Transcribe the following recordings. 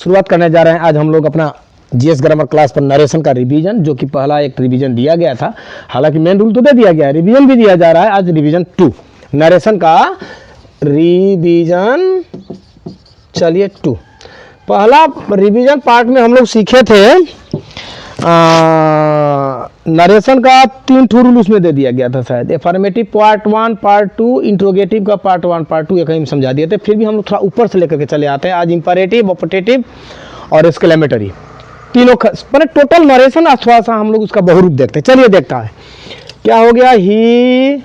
शुरुआत करने जा रहे हैं आज हम लोग अपना जीएस ग्रामर क्लास पर नरेशन का रिवीजन, जो कि पहला एक रिवीजन दिया गया था। हालांकि मेन रूल तो दे दिया गया है, रिवीजन भी दिया जा रहा है। आज रिवीजन 2 नरेशन का रिवीजन, चलिए 2। पहला रिवीजन पार्ट में हम लोग सीखे थे नरेशन का 3 ठो रूल उसमें दे दिया गया था शायद। एफर्मेटिव पार्ट 1, पार्ट 2, इंट्रोगेटिव का पार्ट 1, पार्ट 2 ये कहीं समझा दिए थे। फिर भी हम लोग थोड़ा ऊपर से लेकर के चले आते हैं। आज इंपरेटिव, ऑपरेटिव और एक्सक्लेमेटरी तीनों मैंने टोटल नरेशन थोड़ा सा हम लोग उसका बहुरूप देखते हैं। चलिए देखता है क्या हो गया। He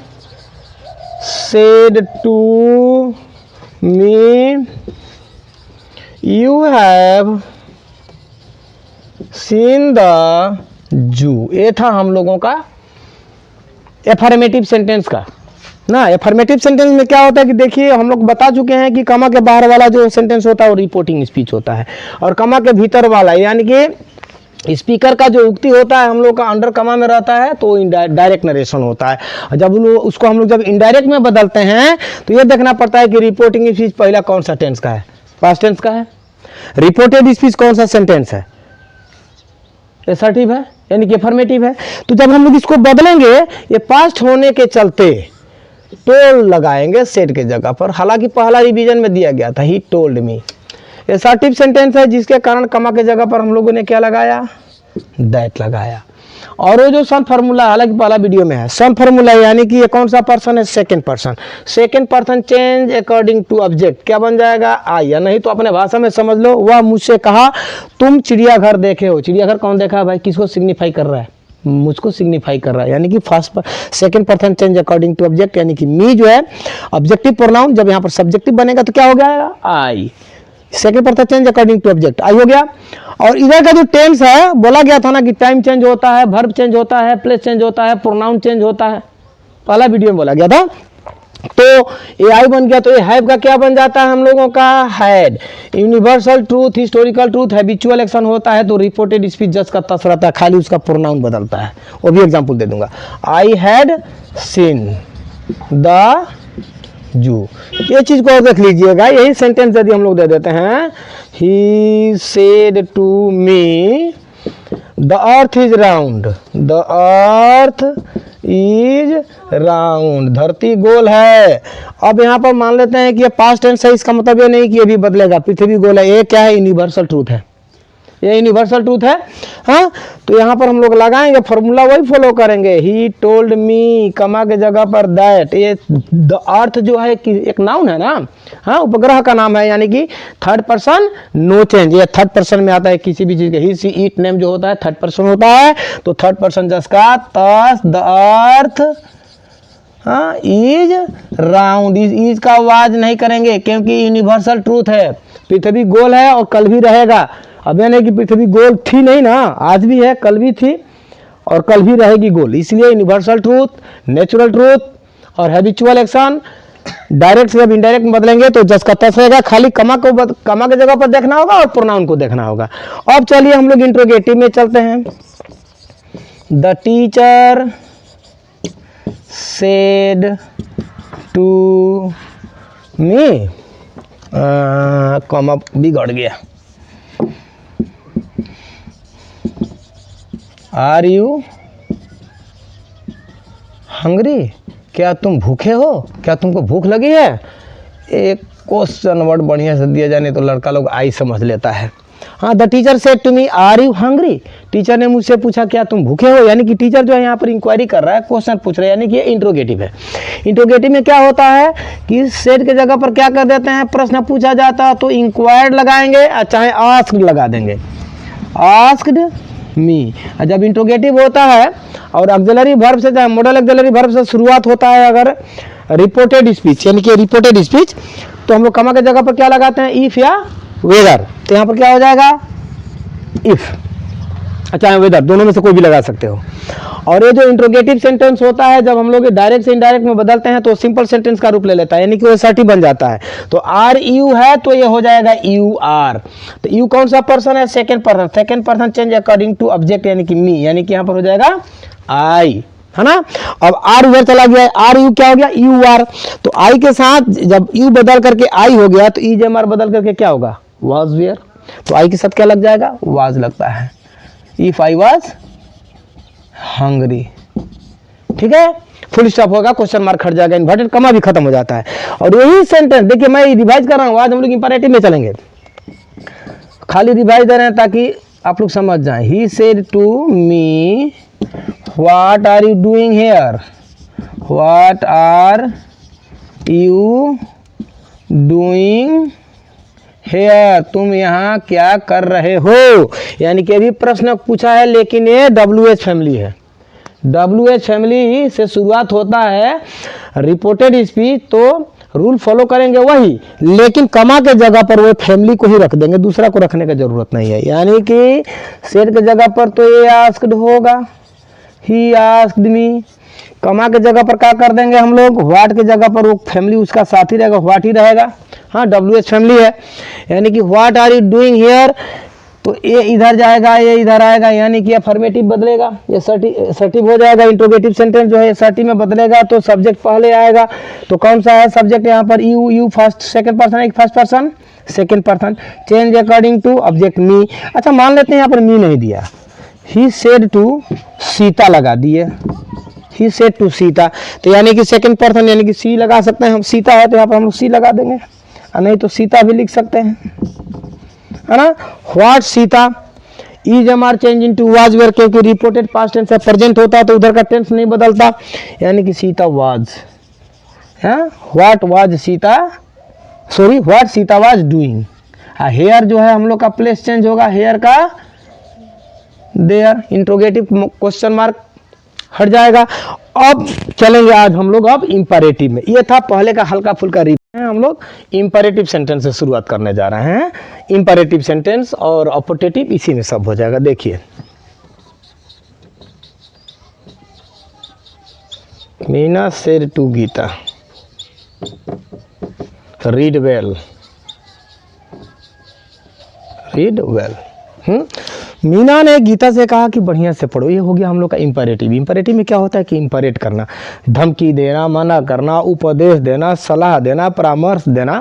said to me you have seen the zoo. ये था हम लोगों का एफर्मेटिव सेंटेंस का ना। एफर्मेटिव सेंटेंस में क्या होता है कि देखिए हम लोग बता चुके हैं कि कमा के बाहर वाला जो सेंटेंस होता है वो रिपोर्टिंग स्पीच होता है, और कमा के भीतर वाला यानी कि स्पीकर का जो उक्ति होता है हम लोग का अंडर कमा में रहता है तो डायरेक्ट नरेशन होता है। जब उसको हम लोग जब इनडायरेक्ट में बदलते हैं तो ये देखना पड़ता है कि रिपोर्टिंग स्पीच पहला कौन सा टेंस का है, पास्ट टेंस का है। रिपोर्टेड स्पीच कौन सा सेंटेंस है, एसर्टिव है यानी कि अफर्मेटिव है। तो जब हम लोग इसको बदलेंगे ये पास्ट होने के चलते तो लगाएंगे सेड के जगह पर। हालांकि पहला रिवीजन में दिया गया था he told me. Assertive sentence है जिसके कारण कमा के जगह पर हम लोगों ने क्या लगाया, दैट लगाया। और वो जो सम फार्मूला, हालांकि पहला वीडियो में है, सम फार्मूला यानी कि ये कौन सा पर्सन है, second person. Second person change according to object क्या बन जाएगा, आई। या नहीं तो अपने भाषा में समझ लो, वह मुझसे कहा तुम चिड़ियाघर देखे हो। चिड़ियाघर कौन देखा है भाई, किसको सिग्निफाई कर रहा है, मुझको सिग्निफाई कर रहा है। यानी कि first second person change according to object, यानी कि मी जो है ऑब्जेक्टिव प्रोनाउन, जब यहाँ पर सब्जेक्टिव बनेगा तो क्या हो गया, I. Second person change according to object, I हो गया। और इधर का जो टेंस है बोला गया था ना कि टाइम चेंज होता है, वर्ब चेंज होता है, प्लेस चेंज होता है, प्रोनाउन चेंज होता है, पहला वीडियो में बोला गया था। तो ये आई बन गया तो ये हैव का क्या बन जाता है हम लोगों का, had. Universal truth, historical truth, habitual action होता है तो रिपोर्टेड स्पीच जस्ट का तस रहता है, खाली उसका प्रोनाउन बदलता है। वो भी एग्जांपल दे दूंगा। I had seen the zoo, ये चीज को और देख लीजिएगा। यही सेंटेंस यदि हम लोग दे देते हैं, he said to me the earth is round, the earth is round, धरती गोल है। अब यहाँ पर मान लेते हैं कि ये पास्ट टेंस है, इसका मतलब ये नहीं कि ये भी बदलेगा, पृथ्वी गोल है। ये क्या है, यूनिवर्सल ट्रूथ है, ये यूनिवर्सल ट्रूथ है। हाँ, तो यहाँ पर हम लोग लगाएंगे फॉर्मूला, वही फॉलो करेंगे। ही टोल्ड मी, कमा के जगह पर दैट। ये द अर्थ जो है कि एक नाउन है ना, हाँ, उपग्रह का नाम है, यानी कि थर्ड पर्सन नो चेंज। ये थर्ड पर्सन में आता है किसी भी चीज के। ही सी इट नेम जो होता है थर्ड पर्सन होता है, तो थर्ड पर्सन जिसका तस the earth is round. Is का आवाज नहीं करेंगे क्योंकि यूनिवर्सल ट्रूथ है, पृथ्वी गोल है और कल भी रहेगा। अब यह नहीं कि पृथ्वी गोल थी नहीं ना, आज भी है, कल भी थी और कल भी रहेगी गोल। इसलिए यूनिवर्सल ट्रूथ, नेचुरल ट्रूथ और हैबिचुअल एक्शन डायरेक्ट से जब इनडायरेक्ट में बदलेंगे तो जस का तस रहेगा, खाली कमा के जगह पर देखना होगा और प्रोनाउन को देखना होगा। अब चलिए हम लोग इंट्रोगेटिव में चलते हैं। The teacher said to me, comma बिगड़ गया। आर यू हंग्री, क्या तुम भूखे हो, क्या तुमको भूख लगी है। एक क्वेश्चन वर्ड बढ़िया से दिया जाने तो लड़का लोग आई समझ लेता है। हाँ, the teacher said to me are you hungry, teacher ने मुझसे पूछा क्या तुम भूखे हो। यानी कि टीचर जो है यहाँ पर इंक्वायरी कर रहा है, क्वेश्चन पूछ रहा है, यानी कि ये इंट्रोगेटिव है। इंट्रोगेटिव में क्या होता है कि सेड के जगह पर क्या कर देते हैं, प्रश्न पूछा जाता है तो इंक्वायर्ड लगाएंगे, चाहे आस्क्ड लगा देंगे, आस्क्ड मी। जब इंट्रोगेटिव होता है और ऑक्सिलरी वर्ब से, चाहे मॉडल ऑक्सिलरी वर्ब से शुरुआत होता है, अगर रिपोर्टेड स्पीच यानी कि रिपोर्टेड स्पीच, तो हम लोग कमा के जगह पर क्या लगाते हैं, इफ या वेदर। तो यहाँ पर क्या हो जाएगा, इफ, अच्छा वेदर, दोनों में से कोई भी लगा सकते हो। और ये जो इंट्रोगेटिव सेंटेंस होता है जब हम लोग डायरेक्ट से इनडायरेक्ट में बदलते हैं तो सिंपल सेंटेंस का रूप ले लेता है, यानी कि वो एसर्टिव बन जाता है। तो आर यू है तो ये हो जाएगा यू आर। तो यू कौन सा पर्सन है, second person. Second person change according to object यानी कि मी, यानी कि यहाँ पर हो जाएगा आई, है ना। अब आर उधर चला गया, आर यू क्या हो गया, यू आर। तो आई के साथ जब यू बदल करके आई हो गया तो ई जे एम आर बदल करके क्या होगा, वाज वेयर। तो आई के साथ क्या लग जाएगा, वाज लगता है। इफ आई वाज हंग्री, ठीक है, फुल स्टॉप होगा, क्वेश्चन मार्क हट जाएगा, इन्वर्टेड कमा भी खत्म हो जाता है। और यही सेंटेंस देखिए मैं रिवाइज कर रहा हूँ, आज हम लोग इंपरेटिव में चलेंगे, खाली रिवाइज दे रहे हैं ताकि आप लोग समझ जाएं। He said to me what are you doing here, what are you doing here, तुम यहाँ क्या कर रहे हो, यानी कि अभी प्रश्न पूछा है लेकिन ये WH फैमिली है। WH फैमिली से शुरुआत होता है रिपोर्टेड स्पीच, तो रूल फॉलो करेंगे वही, लेकिन कमा के जगह पर वो फैमिली को ही रख देंगे, दूसरा को रखने की जरूरत नहीं है। यानी कि सेड के जगह पर तो ये आस्क्ड होगा, ही आस्क्ड मी। कमा के जगह पर क्या कर देंगे हम लोग, व्हाट के जगह पर वो फैमिली उसका साथी रहेगा, व्हाट ही रहेगा। हाँ, WH फैमिली है, यानी कि what are you doing here, तो ये इधर जाएगा, ये इधर आएगा, यानी कि अफर्मेटिव बदलेगा, ये सर्टिव हो जाएगा। इंट्रोगेटिव सेंटेंस जो है सर्टिव में बदलेगा तो सब्जेक्ट पहले आएगा। तो कौन सा है सब्जेक्ट यहाँ पर, यू फर्स्ट सेकंड पर्सन है, first person second person, change according to object me. अच्छा मान लेते हैं यहाँ पर मी नहीं दिया, ही सेड टू सीता लगा दिए, ही सेड टू सीता, तो यानी कि सेकंड पर्सन यानी कि सी लगा सकते हैं हम, सीता है तो यहाँ पर हम लोग सी लगा देंगे, और नहीं तो सीता भी लिख सकते हैं, है ना। What Sita, is am are change into was were, क्योंकि रिपोर्टेड पास्ट टेंस है, प्रेजेंट होता है तो उधर का टेंस नहीं बदलता, यानी कि सीता वाज है। What was Sita, sorry what Sita was doing. Here जो है हम लोग का प्लेस चेंज होगा, हेयर का देयर, इंट्रोगेटिव क्वेश्चन मार्क हट जाएगा। अब चलेंगे आज हम लोग अब इंपरेटिव में। ये था पहले का हल्का फुल्का हम लोग इंपरेटिव सेंटेंस से शुरुआत करने जा रहे हैं। इंपरेटिव सेंटेंस और ऑपोटेटिव इसी में सब हो जाएगा। देखिए Meena said to Gita read well, read well. Meena ने गीता से कहा कि बढ़िया से पढ़ो, ये हो गया हम लोग का इंपरेटिव। इंपरेटिव में क्या होता है कि इंपरेट करना, धमकी देना, मना करना, उपदेश देना, सलाह देना, परामर्श देना,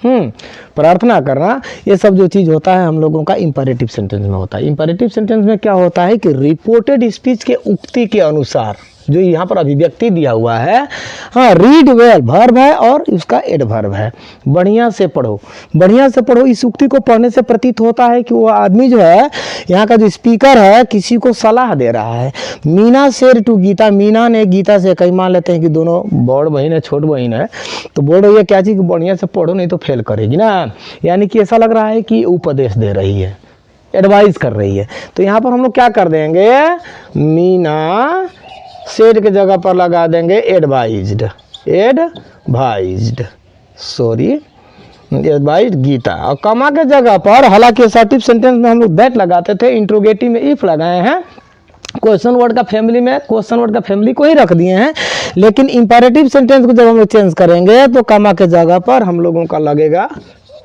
प्रार्थना करना, ये सब जो चीज़ होता है हम लोगों का इंपरेटिव सेंटेंस में होता है। इंपरेटिव सेंटेंस में क्या होता है कि रिपोर्टेड स्पीच के उक्ति के अनुसार जो यहाँ पर अभिव्यक्ति दिया हुआ है, हाँ, रीड वेल वर्ब है और उसका एडवर्ब है, बढ़िया से पढ़ो, बढ़िया से पढ़ो। इस उक्ति को पढ़ने से प्रतीत होता है कि वो आदमी जो है यहाँ का जो स्पीकर है किसी को सलाह दे रहा है। मीना सेड टू गीता, मीना ने गीता से, कई मान लेते हैं कि दोनों बड़ बहन है छोट बहन है, तो बोल रही है क्या चीज़, बढ़िया से पढ़ो नहीं तो फेल करेगी ना, यानी कि ऐसा लग रहा है कि उपदेश दे रही है, एडवाइस कर रही है। तो यहाँ पर हम लोग क्या कर देंगे, मीना सेड के जगह पर लगा देंगे advised, advised, sorry advised Gita. और कमा के जगह पर, हालांकि असर्टिव सेंटेंस में हम लोग दैट लगाते थे, इंट्रोगेटिव में इफ लगाए हैं, क्वेश्चन वर्ड का फैमिली में क्वेश्चन वर्ड का फैमिली को ही रख दिए हैं, लेकिन इंपरेटिव सेंटेंस को जब हम लोग चेंज करेंगे तो कमा के जगह पर हम लोगों का लगेगा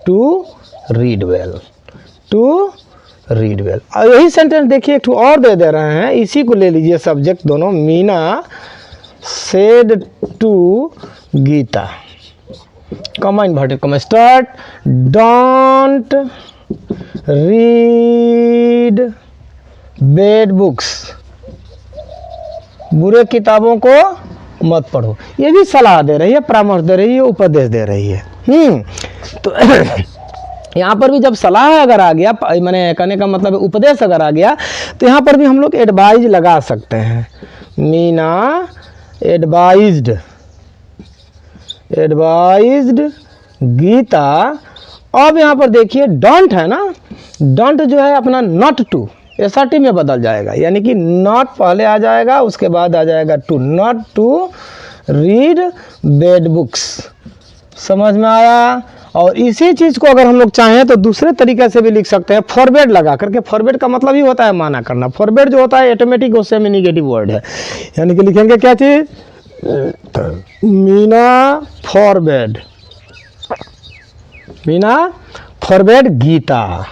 to read well, to read well. और यही सेंटेंस देखिए एक और दे रहे हैं, इसी को ले लीजिए सब्जेक्ट दोनों, मीना सेड टू गीता, कमा इन्वर्टेड कमा start, don't read bad books, बुरे किताबों को मत पढ़ो। ये भी सलाह दे रही है, परामर्श दे रही है, उपदेश दे रही है। तो यहाँ पर भी जब सलाह अगर आ गया, मैंने कहने का मतलब उपदेश अगर आ गया, तो यहाँ पर भी हम लोग एडवाइज लगा सकते हैं। Meena advised, advised Gita. अब यहाँ पर देखिए डोंट है ना, डोंट जो है अपना नॉट टू एसआरटी में बदल जाएगा, यानी कि नॉट पहले आ जाएगा, उसके बाद आ जाएगा to, not to read bad books. समझ में आया। और इसी चीज़ को अगर हम लोग चाहें तो दूसरे तरीके से भी लिख सकते हैं, फॉरवर्ड लगा करके। फॉरवर्ड का मतलब ही होता है माना करना, फॉरवर्ड जो होता है ऑटोमेटिक उससे में निगेटिव वर्ड है, यानी कि लिखेंगे क्या चीज़, मीना फॉरवर्ड, मीना फॉरवर्ड गीता।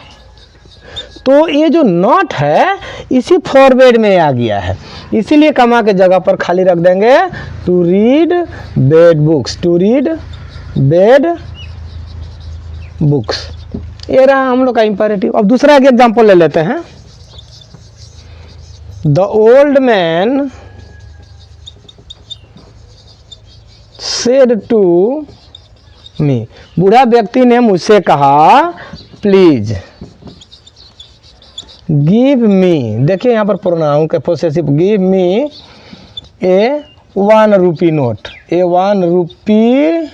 तो ये जो नॉट है इसी फॉरवर्ड में आ गया है, इसीलिए कमा के जगह पर खाली रख देंगे to read bad books, to read bad books. ये रहा हम लोग का इंपेरेटिव। अब दूसरा एक एग्जांपल ले लेते हैं। The old man said to me, बूढ़ा व्यक्ति ने मुझसे कहा प्लीज गिव मी, देखिए यहाँ पर प्रोनाउन का पोसेसिव, गिव मी ए 1 रुपी नोट, ए 1 रुपी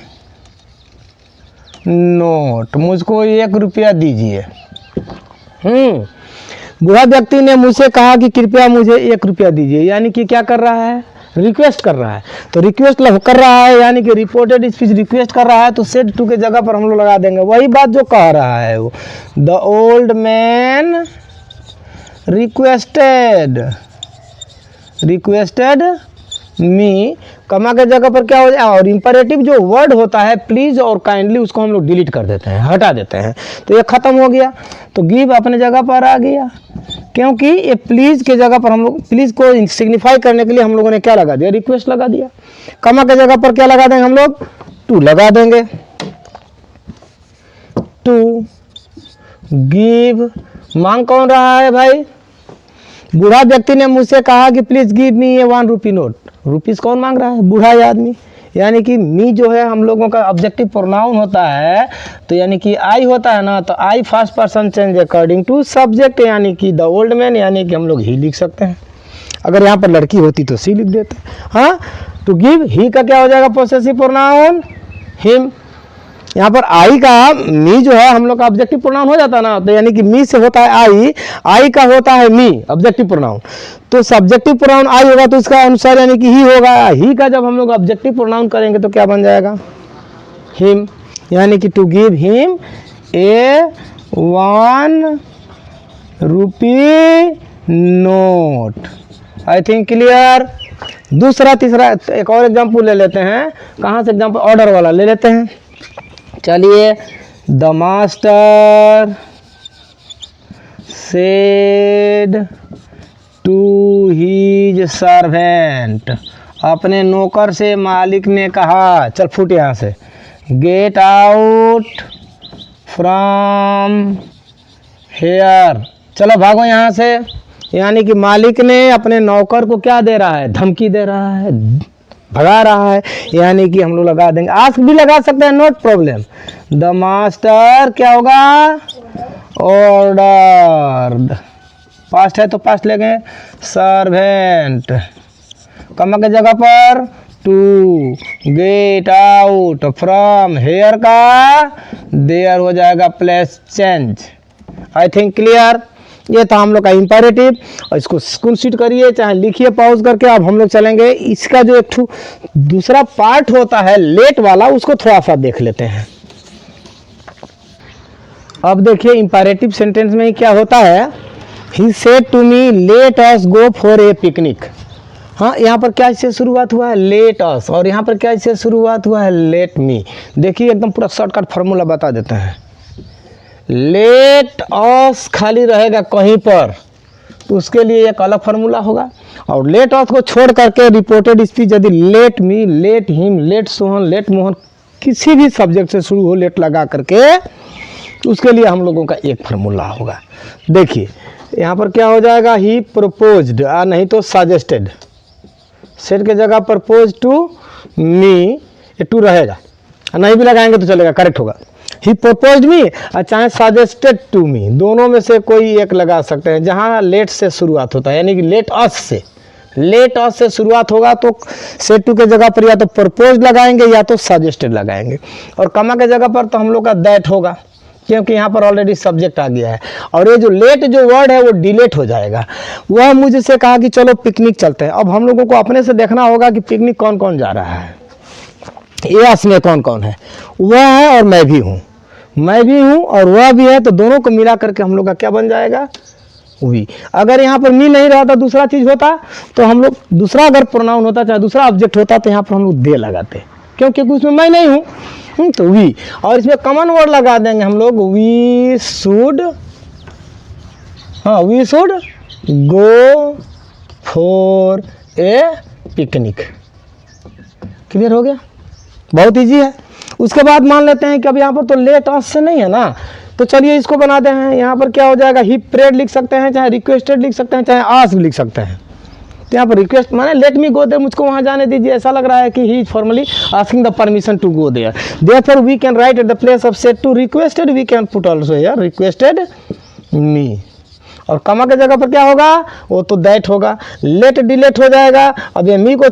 नोट, मुझको 1 रुपया दीजिए। बूढ़ा व्यक्ति ने मुझसे कहा कि कृपया मुझे 1 रुपया दीजिए, यानी कि क्या कर रहा है, रिक्वेस्ट कर रहा है। तो रिक्वेस्ट कर रहा है यानी कि रिपोर्टेड स्पीच रिक्वेस्ट कर रहा है, तो सेड टू के जगह पर हम लोग लगा देंगे वही बात जो कह रहा है वो। द ओल्ड मैन रिक्वेस्टेड मी, कमा के जगह पर क्या हो जाए, और इंपरेटिव जो वर्ड होता है प्लीज और काइंडली, उसको हम लोग डिलीट कर देते हैं, हटा देते हैं, तो ये खत्म हो गया। तो गिव अपने जगह पर आ गया, क्योंकि ये प्लीज के जगह पर हम लोग प्लीज को सिग्निफाई करने के लिए हम लोगों ने क्या लगा दिया, रिक्वेस्ट लगा दिया। कमा के जगह पर क्या लगा देंगे हम लोग, टू लगा देंगे। टू गिव, मांग कौन रहा है भाई, बूढ़ा व्यक्ति ने मुझसे कहा कि प्लीज गिव मी ये 1 रुपी नोट, रुपीस कौन मांग रहा है, बूढ़ा आदमी, यानी कि मी जो है हम लोगों का ऑब्जेक्टिव प्रोनाउन होता है, तो यानी कि आई होता है ना, तो I first person change according to subject, यानी कि द ओल्ड मैन, यानी कि हम लोग ही लिख सकते हैं। अगर यहाँ पर लड़की होती तो सी लिख देते। हाँ, टू गिव, ही का क्या हो जाएगा, पोसेसिव प्रोनाउन हिम। यहाँ पर आई का मी जो है हम लोग का ऑब्जेक्टिव प्रोनाउन हो जाता है ना, तो यानी कि मी से होता है आई का होता है मी ऑब्जेक्टिव प्रोनाउन, तो सब्जेक्टिव प्रोनाउन आई होगा तो इसका अनुसार यानी कि ही होगा। ही का जब हम लोग ऑब्जेक्टिव प्रोनाउन करेंगे तो क्या बन जाएगा, हिम, यानी कि to give him a 1 rupee note. I think clear. दूसरा तीसरा एक और एग्जाम्पल ले लेते हैं, कहाँ से एग्जाम्पल, ऑर्डर वाला ले लेते हैं। चलिए, the master said to his servant, अपने नौकर से मालिक ने कहा, चल फुट यहाँ से, गेट आउट फ्रॉम हेयर, चलो भागो यहाँ से, यानी कि मालिक ने अपने नौकर को क्या दे रहा है, धमकी दे रहा है, भगा रहा है, यानी कि हम लोग लगा देंगे, आस्क भी लगा सकते हैं, नोट प्रॉब्लम। द मास्टर क्या होगा, ऑर्डर्ड, पास्ट है तो पास्ट ले गए, सर्वेंट, कमा के जगह पर to, get out from here का देयर हो जाएगा place change. I think clear. ये था हम लोग का इंपेरेटिव, और इसको स्कूल शीट करिए चाहे लिखिए पॉज करके। अब हम लोग चलेंगे इसका जो एक दूसरा पार्ट होता है लेट वाला, उसको थोड़ा सा देख लेते हैं। अब देखिए इंपेरेटिव सेंटेंस में क्या होता है, he said to me let us go for a picnic. हाँ, यहाँ पर क्या इससे शुरुआत हुआ है, लेट अस, और यहाँ पर क्या इससे शुरुआत हुआ है, लेट मी। देखिए एकदम पूरा शॉर्टकट फार्मूला बता देते हैं। लेट अस खाली रहेगा कहीं पर तो उसके लिए एक अलग फार्मूला होगा, और लेट अस को छोड़ करके रिपोर्टेड स्पीच यदि let me, let him, let Sohan, let Mohan, किसी भी सब्जेक्ट से शुरू हो लेट लगा करके, तो उसके लिए हम लोगों का एक फार्मूला होगा। देखिए यहाँ पर क्या हो जाएगा, ही प्रपोज्ड, नहीं तो सजेस्टेड, सेट के जगह प्रपोज टू मी, ये टू रहेगा, नहीं भी लगाएंगे तो चलेगा, करेक्ट होगा। ही प्रपोज्ड मी, चाहे सजेस्टेड टू मी, दोनों में से कोई एक लगा सकते हैं। जहाँ लेट से शुरुआत होता है यानी कि लेट अस से शुरुआत होगा तो सेट टू के जगह पर या तो प्रपोज लगाएंगे या तो सजेस्टेड लगाएंगे, और कमा के जगह पर तो हम लोग का दैट होगा, क्योंकि यहाँ पर ऑलरेडी सब्जेक्ट आ गया है। और ये जो लेट जो वर्ड है वो डिलेट हो जाएगा। वह मुझसे कहा कि चलो पिकनिक चलते हैं। अब हम लोगों को अपने से देखना होगा कि पिकनिक कौन कौन जा रहा है, यस में कौन कौन है, वह है और मैं भी हूँ, मैं भी हूँ और वह भी है, तो दोनों को मिला करके हम लोग का क्या बन जाएगा, वी। अगर यहाँ पर मी नहीं रहा था, दूसरा चीज़ होता, तो हम लोग दूसरा अगर प्रोनाउन होता चाहे दूसरा ऑब्जेक्ट होता, तो यहाँ पर हम लोग दे लगाते, क्योंकि उसमें मैं नहीं हूँ, तो वी। और इसमें कॉमन वर्ड लगा देंगे हम लोग, वी शुड, हाँ we should go for a picnic. Clear हो गया, बहुत इजी है। उसके बाद मान लेते हैं कि अब यहाँ पर तो लेट अस से नहीं है ना, तो चलिए इसको बना दे हैं। यहाँ पर क्या हो जाएगा, ही प्रेड लिख सकते हैं, चाहे रिक्वेस्टेड लिख सकते हैं, चाहे आस्क लिख सकते हैं। तो यहाँ पर रिक्वेस्ट माने लेट मी गो देयर, मुझको वहाँ जाने दीजिए, ऐसा लग रहा है कि he is formally asking the permission to go there. Therefore we can write at the place of said to requested, we can put also here requested me. और कमा के जगह पर क्या होगा, वो तो दैट होगा। लेट डिलेट हो जाएगा। अब ये मी को